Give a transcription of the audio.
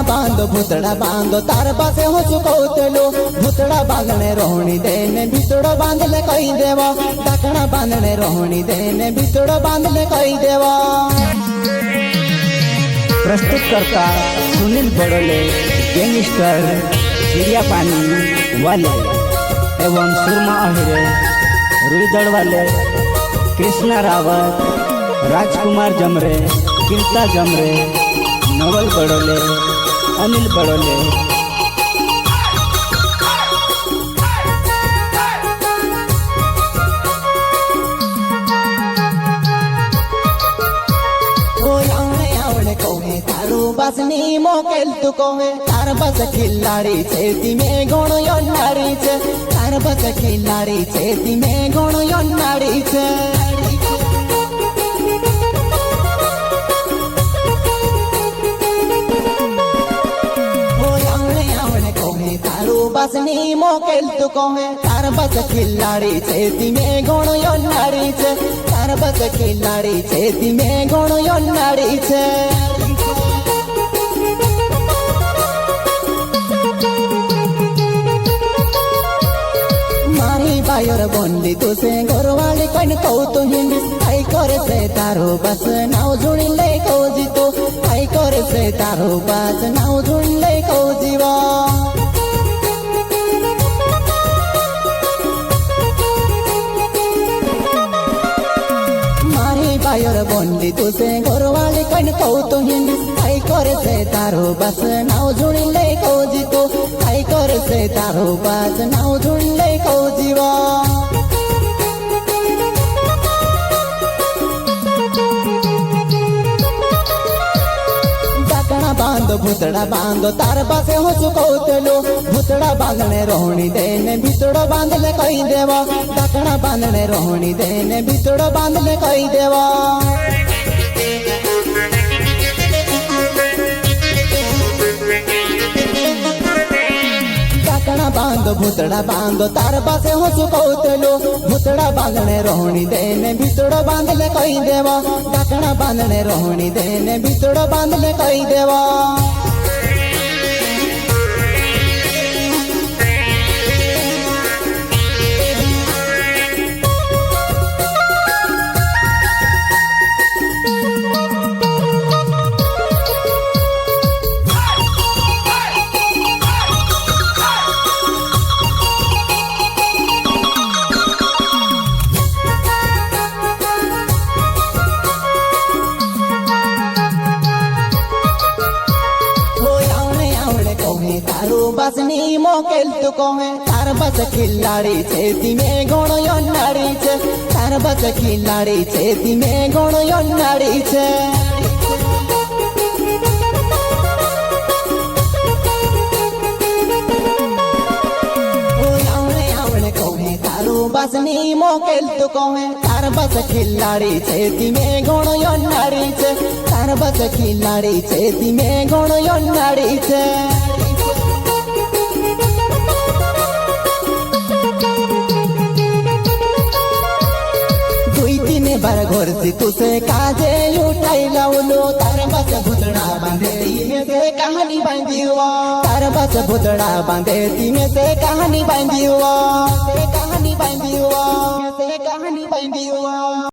बांधो भूतड़ा बांधो तार पासे हो सुकौतलो भूतड़ा बांधने रोहणी देने भितड़ो बांधले कही देवा ढाकना बांधने रोहणी देने भितड़ो बांधले कही देवा। प्रस्तुत करता सुनील बड़ोले, गैंगस्टर चिड़िया पानी वाले एवं सुरमा अहिरे, रुईदड़ वाले, कृष्णा रावत, राजकुमार जमरे, किंता जमरे, नवल बड़ोले, अनिल बड़ोले। बसनी मोकेल तू कोहे तार बस खिलाड़ी छेती में गुण योनाड़ी छे तार बस खिलाड़ी छेती में गुण योनाड़ी छे। बसनी मोकेल तू कोहे तार बस खिलाड़ी छेती में गुण योनाड़ी छे तार बस खिलाड़ी छेती में गुण योनाड़ी छे। बायर बंदी तुसे घरवाली कन कहू तो हिंदी आई करे से तारो बस नाव जुड़ी ले कहू जीतो आई करे से तारो बस नाव जुड़ी ले कहू जीवा। मारी बायर बंदी तुसे घरवाली कन कहू तो हिंदी आई करे से तारो बस नाव जुड़ी ले कहू जीतो आई करे से तारो बस नाव जुड़ी ले कहू जीवा। बांधो भूतड़ा बांधो तार पासे हो सुकौतलो भूतड़ा बांधने रोहणी देने भितड़ो बांधले कही देवा ढाकना बांधने रोहणी देने भितड़ो बांधले कही देवा। बांधो भूतड़ा बांधो तार पासे हो सुकौतलो भूतड़ा बांधने रोहणी देने भितड़ो बांधले कही देवा ढाकना बांधने रोहणी देने भितड़ो बांधले कही देवा। बसनी मोकेल तू कोहे तार बस खिलाड़ी छेती में गुण योनाड़ी छे तार बस खिलाड़ी छेती में गुण योनाड़ी छे। बसनी मोकेल तू कोहे तार बस खिलाड़ी छेती में गुण योनाड़ी छे तार बस खिलाड़ी छेती में गुण योनाड़ी छे। बार घर से तुसे काजे उठाई लाउलो तार बस भूतड़ा बांधे में से कहानी बांधी हुआ तार बस भूतड़ा बांधे में से कहानी बांधी हुआ कहानी बांधी हुआ कहानी बांधी हुआ।